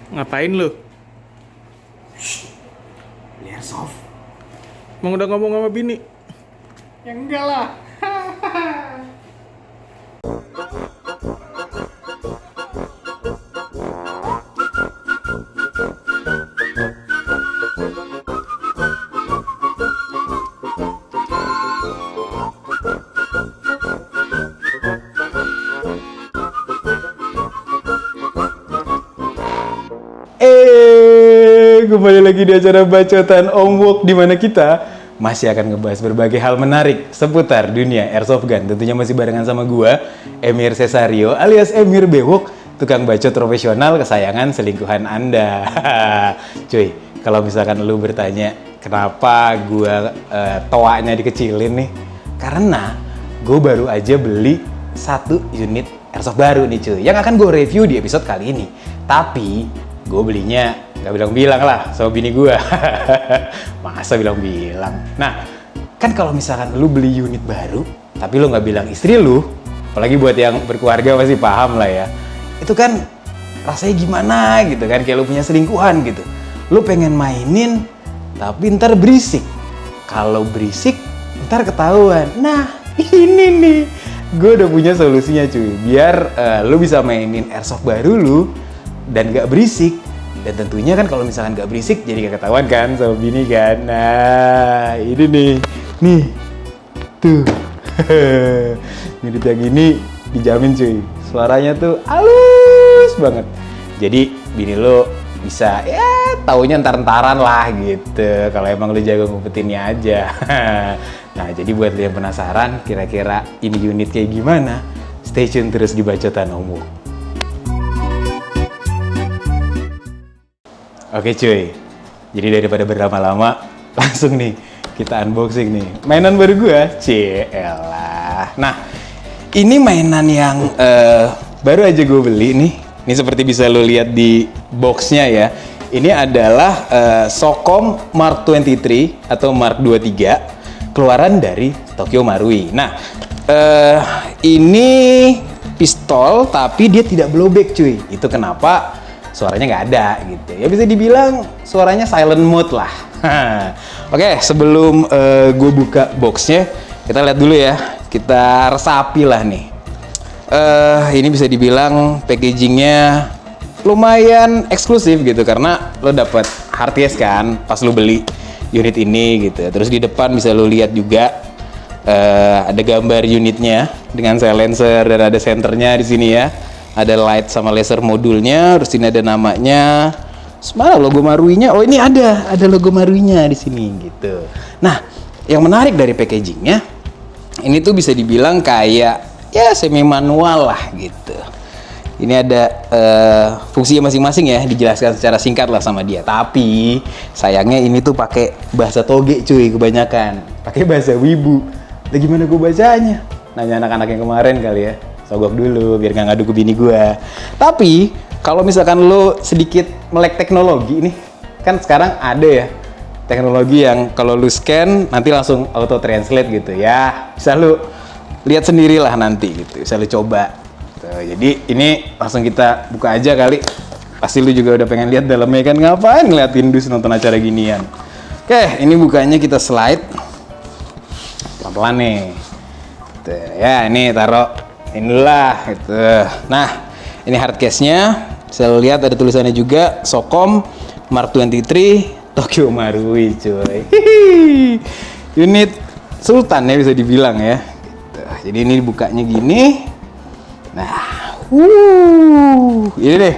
Ngapain lu? Beli airsoft. Mau udah ngomong sama bini? Ya enggak lah. Kembali lagi di acara Bacotan Om Wok, di mana kita masih akan ngebahas berbagai hal menarik seputar dunia airsoft gun. Tentunya masih barengan sama gua, Emir Cesario alias Emir Bewok, tukang bacot profesional kesayangan selingkuhan Anda. Cuy, kalau misalkan lu bertanya kenapa gua toanya dikecilin nih, karena gue baru aja beli 1 unit airsoft baru nih cuy, yang akan gue review di episode kali ini. Tapi gue belinya nggak bilang-bilang lah sama bini gue. Masa bilang-bilang. Nah, kan kalau misalkan lu beli unit baru tapi lu nggak bilang istri lu, apalagi buat yang berkeluarga pasti paham lah ya, itu kan rasanya gimana gitu kan, kayak lu punya selingkuhan gitu. Lu pengen mainin tapi ntar berisik. Kalau berisik ntar ketahuan. Nah, ini nih gue udah punya solusinya cuy, biar lu bisa mainin airsoft baru lu dan gak berisik. Dan tentunya kan kalau misalkan gak berisik jadi gak ketahuan kan sama bini kan. Nah ini nih tuh. Unit yang ini dijamin cuy, suaranya tuh halus banget. Jadi bini lo bisa ya taunya entar-entaran lah gitu, kalau emang lo jago ngumpetinnya aja. Nah jadi buat lo yang penasaran kira-kira ini unit kayak gimana, stay tune terus di Bacotan Om Wok. Oke cuy, jadi daripada berlama-lama, langsung nih kita unboxing nih mainan baru gua, cielah. Nah, ini mainan yang baru aja gue beli nih. Ini seperti bisa lo lihat di boxnya ya. Ini adalah Socom Mark 23 atau Mark 23, keluaran dari Tokyo Marui. Nah, ini pistol tapi dia tidak blowback cuy. Itu kenapa suaranya nggak ada gitu ya, bisa dibilang suaranya silent mode lah. Oke, sebelum gue buka boxnya, kita lihat dulu ya, kita resapi lah nih. Ini bisa dibilang packagingnya lumayan eksklusif gitu, karena lo dapet hard case kan pas lo beli unit ini gitu. Terus di depan bisa lo lihat juga ada gambar unitnya dengan silencer dan ada senternya di sini ya. Ada light sama laser modulnya, terus ini ada namanya. Mana logo Marui-nya? Oh, ini ada logo Marui-nya di sini gitu. Nah, yang menarik dari packagingnya, ini tuh bisa dibilang kayak ya semi manual lah gitu. Ini ada fungsinya masing-masing ya, dijelaskan secara singkat lah sama dia. Tapi sayangnya ini tuh pakai bahasa toge cuy kebanyakan, pakai bahasa wibu. Lah gimana gue bacanya? Nanya anak-anak yang kemarin kali ya. Sogok dulu biar nggak ngadu ke bini gue. Tapi kalau misalkan lo sedikit melek teknologi nih, kan sekarang ada ya teknologi yang kalau lo scan nanti langsung auto translate gitu ya. Bisa lo lihat sendirilah nanti gitu, bisa lo coba. Tuh, jadi ini langsung kita buka aja kali. Pasti lo juga udah pengen lihat dalamnya kan, ngapain ngeliatin dus nonton acara ginian. Oke, ini bukanya kita slide pelan-pelan nih. Tuh, ya ini taruh inilah gitu. Nah, ini hard case-nya. Saya lihat ada tulisannya juga Socom Mark 23 Tokyo Marui cuy. Unit Sultan ya bisa dibilang ya. Gitu. Jadi ini bukanya gini. Nah, ini deh.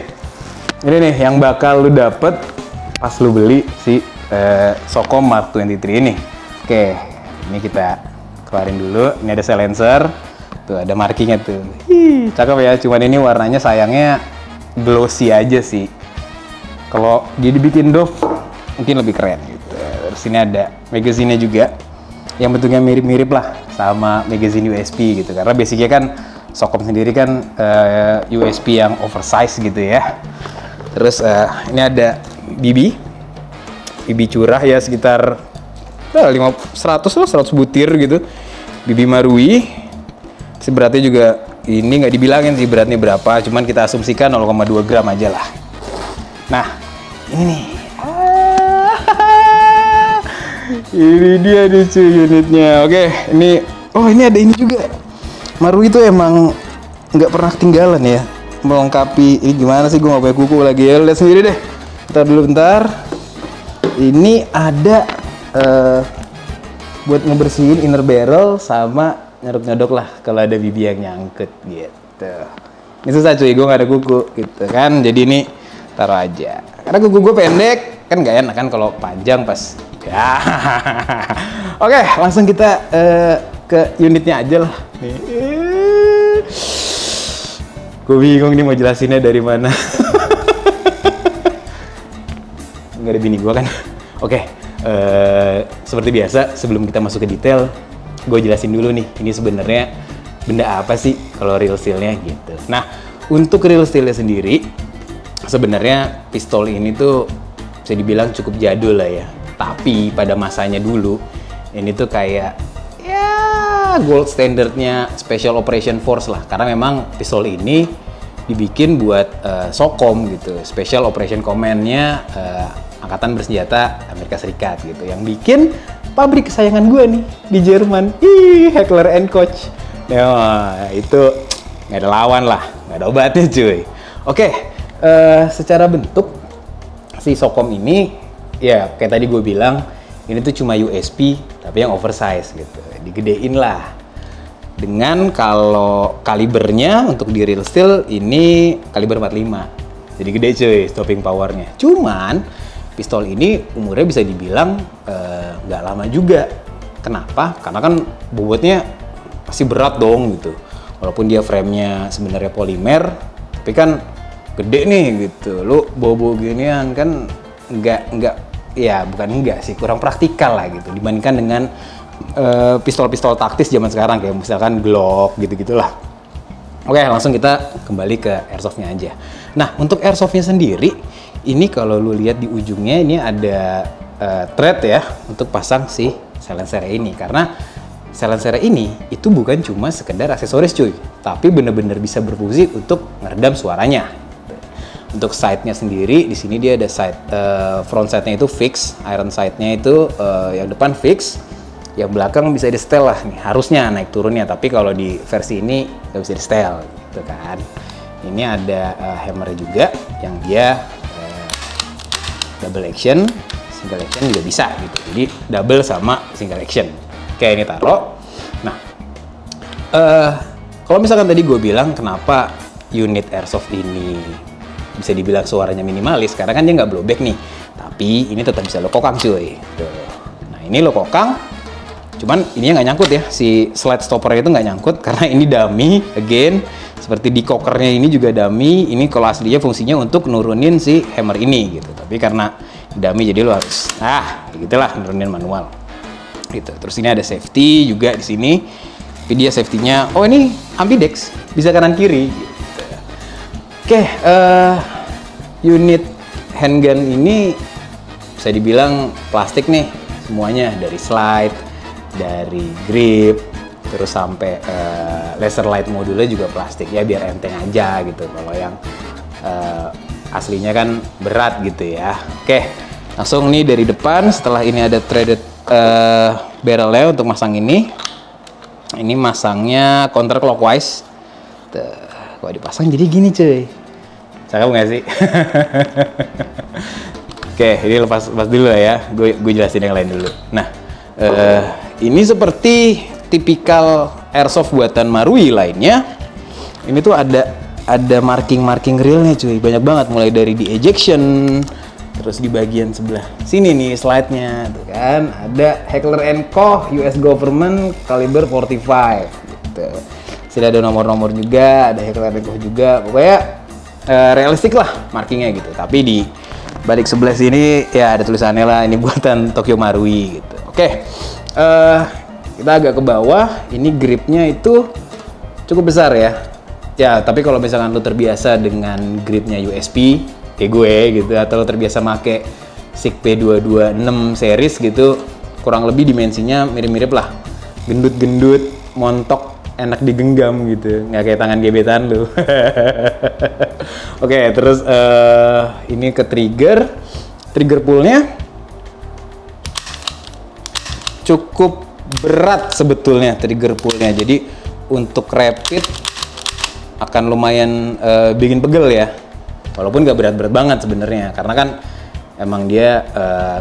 Ini nih yang bakal lu dapet pas lu beli si Socom Mark 23 ini. Oke, ini kita keluarin dulu. Ini ada silencer. Tuh ada markingnya tuh. Cakep ya, cuman ini warnanya sayangnya glossy aja sih. Kalau dia dibikin doff mungkin lebih keren gitu. Terus ini ada magazine-nya juga yang bentuknya mirip-mirip lah sama magazine USP gitu, karena basicnya kan Socom sendiri kan USP yang oversize gitu ya. Terus ini ada BB curah ya, sekitar 100 butir gitu, BB Marui. Beratnya juga ini nggak dibilangin sih beratnya berapa, cuman kita asumsikan 0,2 gram aja lah. Nah, ini nih. Ini dia nih cuy unitnya. Oke, ini ini ada ini juga. Marui itu emang nggak pernah ketinggalan ya melengkapi. Ini gimana sih, gue nggak punya kuku lagi ya, lihat sendiri deh. Bentar dulu bentar. Ini ada buat ngebersihin inner barrel sama nyodok-nyodok lah kalau ada bibi yang nyangkut gitu. Ini susah cuy, gue nggak ada kuku gitu kan, jadi ini taruh aja. Karena kuku gue pendek, kan nggak enak kan kalau panjang pas. Ya. Oke, langsung kita ke unitnya aja lah. Nih. Gue bingung nih mau jelasinnya dari mana. Nggak ada bini gue kan. Oke, seperti biasa sebelum kita masuk ke detail, gue jelasin dulu nih, ini sebenarnya benda apa sih kalau real steel-nya gitu. Nah, untuk real steel-nya sendiri, sebenarnya pistol ini tuh bisa dibilang cukup jadul lah ya. Tapi pada masanya dulu, ini tuh kayak gold standardnya Special Operation Force lah, karena memang pistol ini dibikin buat SOCOM gitu, Special Operation Command-nya Angkatan Bersenjata Amerika Serikat gitu, yang bikin pabrik kesayangan gue nih di Jerman, Heckler & Koch. Nah, itu nggak ada lawan lah, nggak ada obatnya cuy. Oke, secara bentuk si SOCOM ini ya kayak tadi gue bilang, ini tuh cuma USP tapi yang oversize gitu, digedein lah. Dengan kalau kalibernya untuk di real steel ini kaliber 45, jadi gede cuy stopping powernya. Cuman pistol ini umurnya bisa dibilang nggak lama juga. Kenapa? Karena kan bobotnya pasti berat dong gitu. Walaupun dia framenya sebenarnya polimer, tapi kan gede nih gitu. Lu bawa ginian kan nggak ya bukan enggak sih, kurang praktikal lah gitu dibandingkan dengan pistol-pistol taktis zaman sekarang kayak misalkan Glock gitu-gitulah. Oke, langsung kita kembali ke airsoftnya aja. Nah, untuk airsoftnya sendiri, ini kalau lu lihat di ujungnya ini ada thread ya untuk pasang si silencer ini, karena silencer ini itu bukan cuma sekedar aksesoris cuy, tapi bener-bener bisa berfungsi untuk meredam suaranya. Untuk sight-nya sendiri, di sini dia ada sight, front sight-nya itu fix, iron sight-nya itu yang depan fix, yang belakang bisa di setel lah nih, harusnya naik turunnya, tapi kalau di versi ini nggak bisa di setel gitu kan. Ini ada hammer juga yang dia double action, single action juga bisa gitu, jadi double sama single action. Oke, ini taruh. Nah, kalau misalkan tadi gue bilang kenapa unit airsoft ini bisa dibilang suaranya minimalis, karena kan dia nggak blowback nih, tapi ini tetap bisa lo kokang cuy. Tuh. Nah, ini lo kokang, cuman ininya nggak nyangkut ya, si slide stopper itu nggak nyangkut karena ini dummy. Again, seperti di kokernya ini juga dummy. Ini kalau aslinya fungsinya untuk nurunin si hammer ini gitu, tapi karena dummy jadi lo harus gitulah nurunin manual gitu. Terus ini ada safety juga di sini, tapi dia safety-nya ini ambidex, bisa kanan kiri gitu. Oke, unit handgun ini bisa dibilang plastik nih semuanya, dari slide, dari grip, terus sampai laser light modulnya juga plastik ya, biar enteng aja gitu. Kalau yang aslinya kan berat gitu ya. Oke, langsung nih dari depan, setelah ini ada threaded barrelnya untuk masang ini. Ini masangnya counterclockwise. Kalau dipasang jadi gini cuy. Cakep nggak sih? Oke, ini lepas dulu lah ya. Gue jelasin yang lain dulu. Nah, ini seperti tipikal airsoft buatan Marui lainnya. Ini tuh ada marking realnya cuy. Banyak banget, mulai dari di ejection, terus di bagian sebelah sini nih slide-nya tuh kan. Ada Heckler & Koch US Government kaliber 45 gitu. Sudah ada nomor-nomor juga, ada Heckler & Koch juga. Pokoknya realistik lah markingnya gitu. Tapi di balik sebelah sini ya ada tulisannya lah, ini buatan Tokyo Marui gitu. Oke, kita agak ke bawah. Ini gripnya itu cukup besar ya. Ya, tapi kalau misalkan lo terbiasa dengan gripnya USP kayak gue gitu, atau lo terbiasa make SIG P226 series gitu, kurang lebih dimensinya mirip-mirip lah. Gendut-gendut, montok, enak digenggam gitu, nggak kayak tangan gebetan lo. Oke, terus ini ke trigger pullnya cukup berat sebetulnya trigger pullnya. Jadi untuk rapid akan lumayan bikin pegel ya. Walaupun nggak berat-berat banget sebenarnya, karena kan emang dia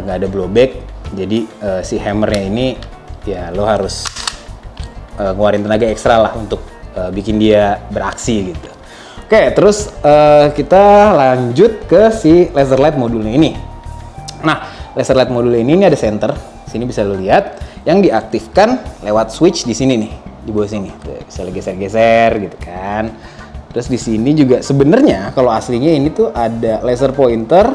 nggak ada blowback. Jadi si hammernya ini ya lo harus ngeluarin tenaga ekstra lah untuk bikin dia beraksi gitu. Oke, terus kita lanjut ke si laser light modulnya ini. Nah, laser light modul ini ada center. Sini bisa lo lihat yang diaktifkan lewat switch di sini nih, di bawah sini. Bisa geser-geser gitu kan. Terus di sini juga sebenarnya kalau aslinya ini tuh ada laser pointer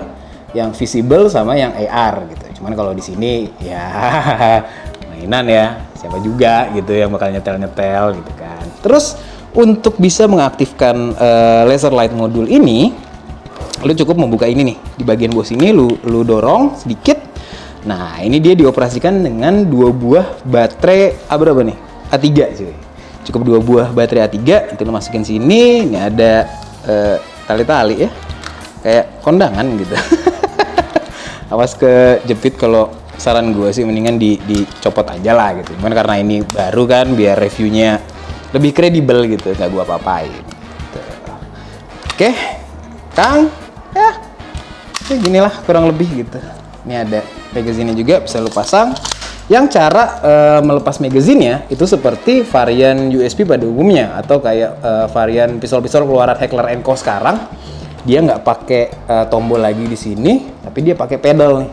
yang visible sama yang AR gitu. Cuman kalau di sini ya mainan ya, siapa juga gitu yang bakal nyetel-nyetel gitu kan. Terus untuk bisa mengaktifkan laser light modul ini, lu cukup membuka ini nih di bagian bawah sini, lu dorong sedikit. Nah, ini dia dioperasikan dengan 2 buah baterai berapa nih? A3 cuy. Cukup 2 buah baterai A3, itu lu masukin sini. Ini ada tali-tali ya, kayak kondangan gitu. Awas kejepit, kalau saran gue sih mendingan dicopot aja lah gitu. Cuman karena ini baru kan, biar reviewnya lebih kredibel gitu, nggak gue apa-apain gitu. Oke, Kang, ya ginilah kurang lebih gitu. Ini ada magazine juga, bisa lu pasang. Yang cara melepas magazine-nya itu seperti varian USB pada umumnya, atau kayak varian pistol-pistol keluaran Heckler & Co sekarang. Dia nggak pakai tombol lagi di sini, tapi dia pakai pedal nih,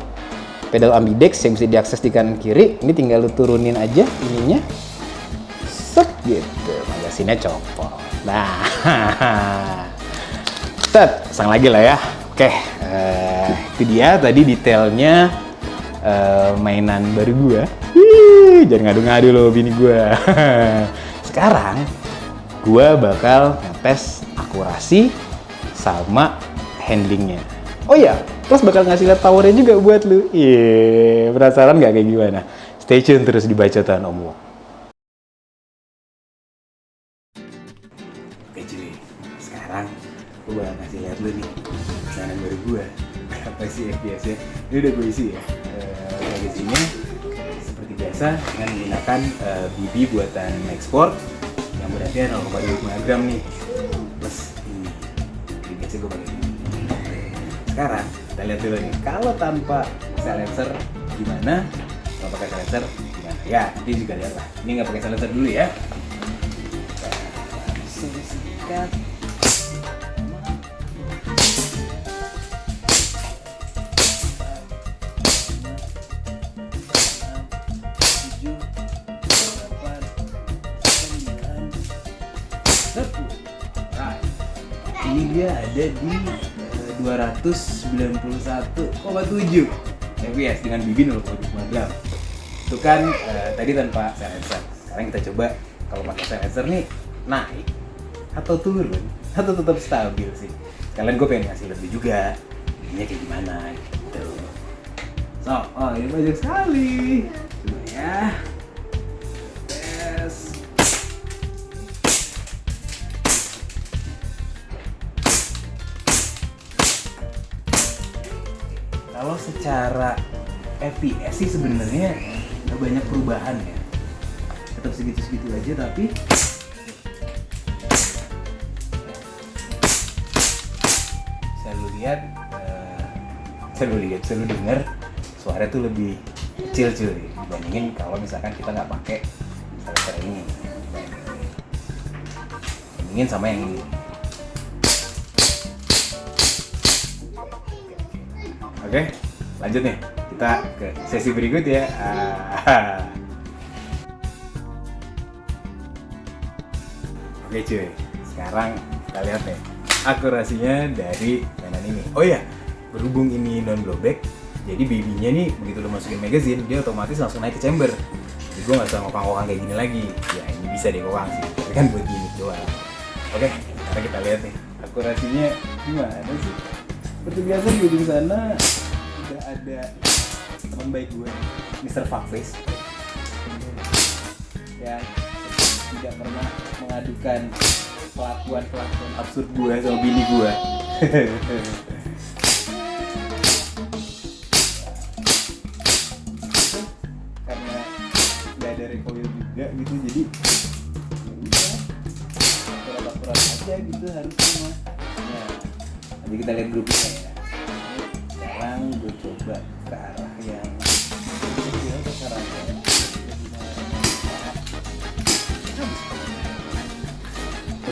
pedal ambidex yang bisa diakses di kanan kiri. Ini tinggal lu turunin aja ininya, set gitu, magasinnya copot. Nah, set, pasang lagi lah ya. Oke, itu dia tadi detailnya mainan baru gua. Jangan ngadu-ngadu loh bini gua. Sekarang gua bakal ngetes akurasi sama handlingnya. Oh iya, terus bakal ngasih lihat powernya juga buat lu. Iya, penasaran nggak kayak gimana? Stay tune terus di Bacotan Om Wong. Oke cuy, sekarang gue bakal ngasih lihat lu nih mainan baru gue. Apa sih FPS-nya? Ini udah gue isi ya. Magazine-nya seperti biasa dengan menggunakan BB buatan Export yang beratnya 0,25 gram nih. Plus ini biasanya gue pakai ini. Sekarang kita lihat dulu nih, kalau tanpa silencer gimana, kalau pakai silencer gimana? Ya, nanti juga lihat lah. Ini nggak pakai silencer dulu ya. Sikat. Ini dia ada di 291,7 fps dengan BB 0,25 gram. Itu kan tadi tanpa silencer. Sekarang kita coba kalau pakai silencer nih, naik atau turun atau tetap stabil sih. Kalian gue pengen ngasih lebih juga, ini kayak gimana gitu. So, oh ini banyak sekali. Coba ya. Kalau secara FPS sih sebenarnya nggak banyak perubahan ya, tetap segitu-segitu aja, tapi saya lu dengar suara tuh lebih kecil cuy dibandingin kalau misalkan kita nggak pakai silencer ini, bandingin sama yang ini. Oke, lanjut nih, kita ke sesi berikut ya. Oke cuy, sekarang kita lihat nih akurasinya dari mainan ini. Oh iya, berhubung ini non blowback, jadi BB-nya nih begitu lo masukin magazine, dia otomatis langsung naik ke chamber. Jadi gue nggak usah ngokang-ngokang kayak gini lagi. Ya ini bisa deh ngokang sih, tapi kan buat gimmick doang. Oke, sekarang kita lihat nih akurasinya gimana sih. Seperti biasa di ujung sana udah ada teman baik gue, Mr. Fuckface, yang tidak pernah mengadukan kelakuan absurd gue sama bini gue. Karena nggak ada recoil juga gitu, jadi ya udah akurat aja gitu harusnya. Nah, nanti kita lihat grupnya ya. Sekarang gue coba ke arah yang kecil sasarannya.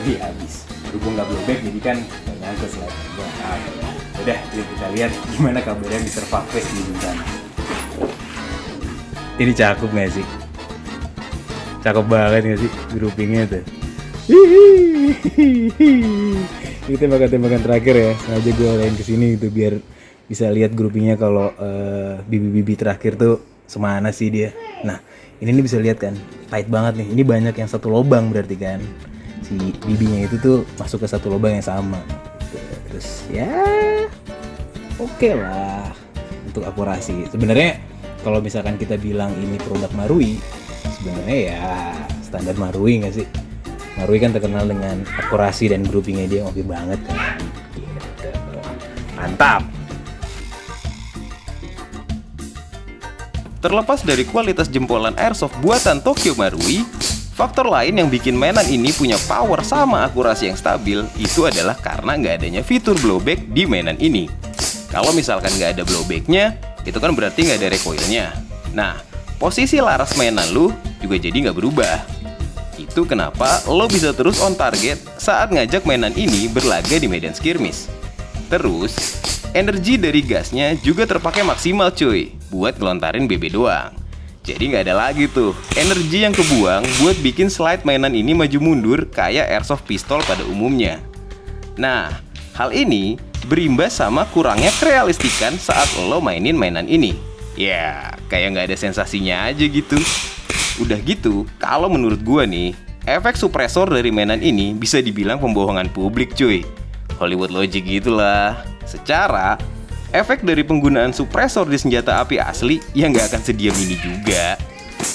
Jadi habis. Berhubung nggak blowback jadi kan nggak nyangkut slide gue. Udah, yuk kita lihat gimana kabarnya di Surface di sana. Ini cakep nggak sih? Cakep banget nggak sih groupingnya tuh? Ini tembakan terakhir ya. Sengaja gue lain kesini gitu biar bisa lihat groupingnya kalau bibi-bibi terakhir tuh semana sih dia. Nah ini nih bisa lihat kan, tight banget nih. Ini banyak yang satu lubang berarti kan. Si bibinya itu tuh masuk ke satu lubang yang sama. Terus ya oke lah untuk akurasi. Sebenarnya kalau misalkan kita bilang ini produk Marui, sebenarnya ya standar Marui nggak sih? Marui kan terkenal dengan akurasi dan groupingnya dia oke banget kan. Gitu. Mantap. Terlepas dari kualitas jempolan airsoft buatan Tokyo Marui, faktor lain yang bikin mainan ini punya power sama akurasi yang stabil itu adalah karena nggak adanya fitur blowback di mainan ini. Kalau misalkan nggak ada blowbacknya, itu kan berarti nggak ada recoilnya. Nah, posisi laras mainan lu juga jadi nggak berubah. Itu kenapa lo bisa terus on target saat ngajak mainan ini berlaga di medan skirmish. Terus, energi dari gasnya juga terpakai maksimal cuy, buat ngelontarin BB doang. Jadi nggak ada lagi tuh energi yang kebuang buat bikin slide mainan ini maju mundur kayak airsoft pistol pada umumnya. Nah, hal ini berimbas sama kurangnya kerealistikan saat lo mainin mainan ini. Ya, kayak nggak ada sensasinya aja gitu. Udah gitu, kalau menurut gua nih, efek supresor dari mainan ini bisa dibilang pembohongan publik cuy. Hollywood logic gitulah. Secara, efek dari penggunaan supresor di senjata api asli ya nggak akan sediam ini juga.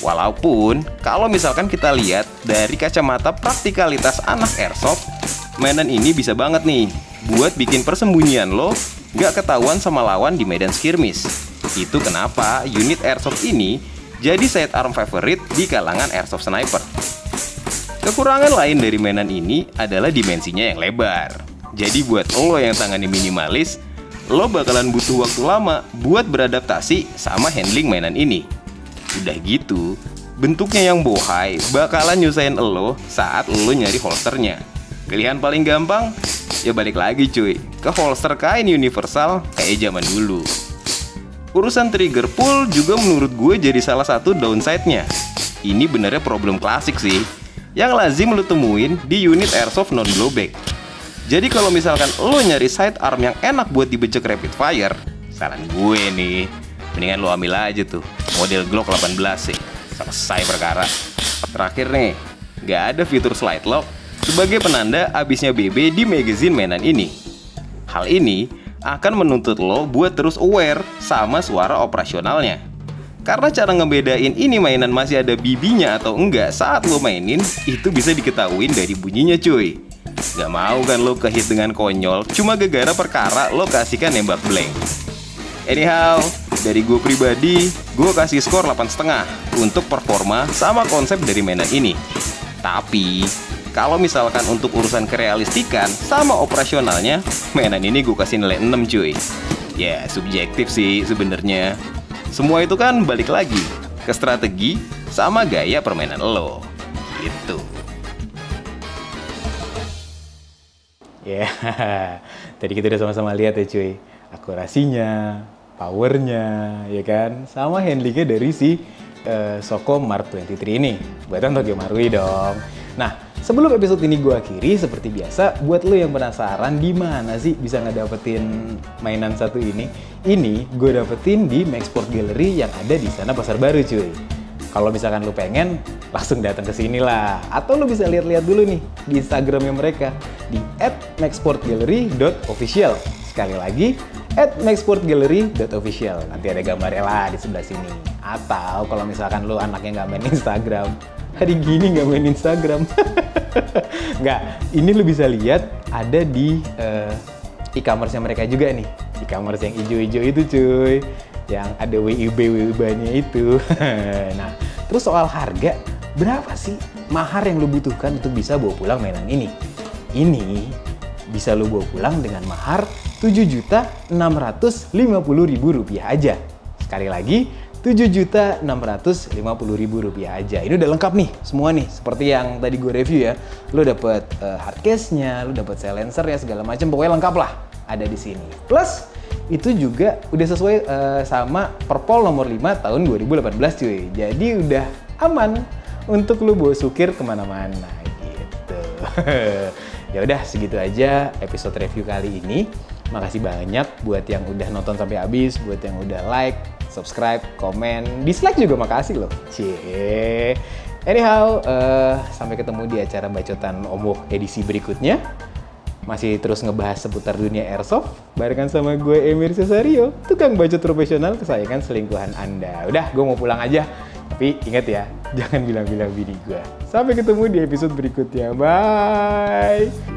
Walaupun, kalau misalkan kita lihat dari kacamata praktikalitas anak airsoft, mainan ini bisa banget nih buat bikin persembunyian lo nggak ketahuan sama lawan di medan skirmish. Itu kenapa unit airsoft ini jadi sidearm favorite di kalangan airsoft sniper. Kekurangan lain dari mainan ini adalah dimensinya yang lebar. Jadi buat lo yang tangannya minimalis, lo bakalan butuh waktu lama buat beradaptasi sama handling mainan ini. Udah gitu, bentuknya yang bohai bakalan nyusahin lo saat lo nyari holsternya. Pilihan paling gampang, ya balik lagi cuy, ke holster kain universal kayak zaman dulu. Urusan trigger pull juga menurut gue jadi salah satu downside-nya. Ini benernya problem klasik sih, yang lazim lo temuin di unit airsoft non-blowback. Jadi kalau misalkan lo nyari sidearm yang enak buat dibecek rapid fire, saran gue nih, mendingan lo ambil aja tuh model Glock 18 sih. Selesai perkara. Terakhir nih, gak ada fitur slide lock sebagai penanda abisnya BB di magazine mainan ini. Hal ini akan menuntut lo buat terus aware sama suara operasionalnya. Karena cara ngebedain ini mainan masih ada bibinya atau enggak saat lo mainin, itu bisa diketahuin dari bunyinya cuy. Gak mau kan lo kehit dengan konyol cuma gegara perkara lo kasihkan nembak blank. Anyhow, dari gue pribadi, gue kasih skor 8,5 untuk performa sama konsep dari mainan ini. Tapi, kalau misalkan untuk urusan kerealistikan sama operasionalnya, mainan ini gue kasih nilai 6 cuy. Ya, subjektif sih sebenarnya. Semua itu kan balik lagi ke strategi sama gaya permainan lo. Gitu. Ya, tadi kita udah sama-sama lihat ya cuy, akurasinya, powernya, ya kan, sama handlingnya dari si Soko Mark 23 ini, buatan Tokyo Marui dong. Nah, sebelum episode ini gue akhiri, seperti biasa, buat lo yang penasaran di mana sih bisa ngedapetin mainan satu ini gue dapetin di Maxport Gallery yang ada di sana Pasar Baru cuy. Kalau misalkan lu pengen, langsung datang ke sini lah. Atau lu bisa lihat-lihat dulu nih di Instagramnya mereka di @maxportgallery.official. Sekali lagi, @maxportgallery.official. Nanti ada gambarnya lah di sebelah sini. Atau kalau misalkan lu anaknya nggak main Instagram, hari gini nggak main Instagram. Nggak, ini lu bisa lihat ada di e-commerce-nya mereka juga nih. E-commerce yang hijau-hijau itu cuy, yang ada WIB-nya itu. Nah, terus soal harga, berapa sih mahar yang lu butuhkan untuk bisa bawa pulang mainan ini? Ini bisa lu bawa pulang dengan mahar Rp7.650.000 aja. Sekali lagi, Rp7.650.000 aja. Ini udah lengkap nih, semua nih. Seperti yang tadi gue review ya. Lu dapet hard case-nya, lu dapet silencer-nya, segala macam. Pokoknya lengkap lah, ada di sini. Plus, itu juga udah sesuai sama Perpol nomor 5 tahun 2018 cuy. Jadi udah aman untuk lu bawa sukir kemana-mana gitu. Ya udah segitu aja episode review kali ini. Makasih banyak buat yang udah nonton sampai habis, buat yang udah like, subscribe, komen, dislike juga makasih loh. Cie. Anyhow, sampai ketemu di acara bacotan Omoh edisi berikutnya. Masih terus ngebahas seputar dunia airsoft barengan sama gue Emir Cesario, tukang bacot profesional kesayangan selingkuhan Anda. Udah, gue mau pulang aja. Tapi ingat ya, jangan bilang-bilang bini gue. Sampai ketemu di episode berikutnya. Bye!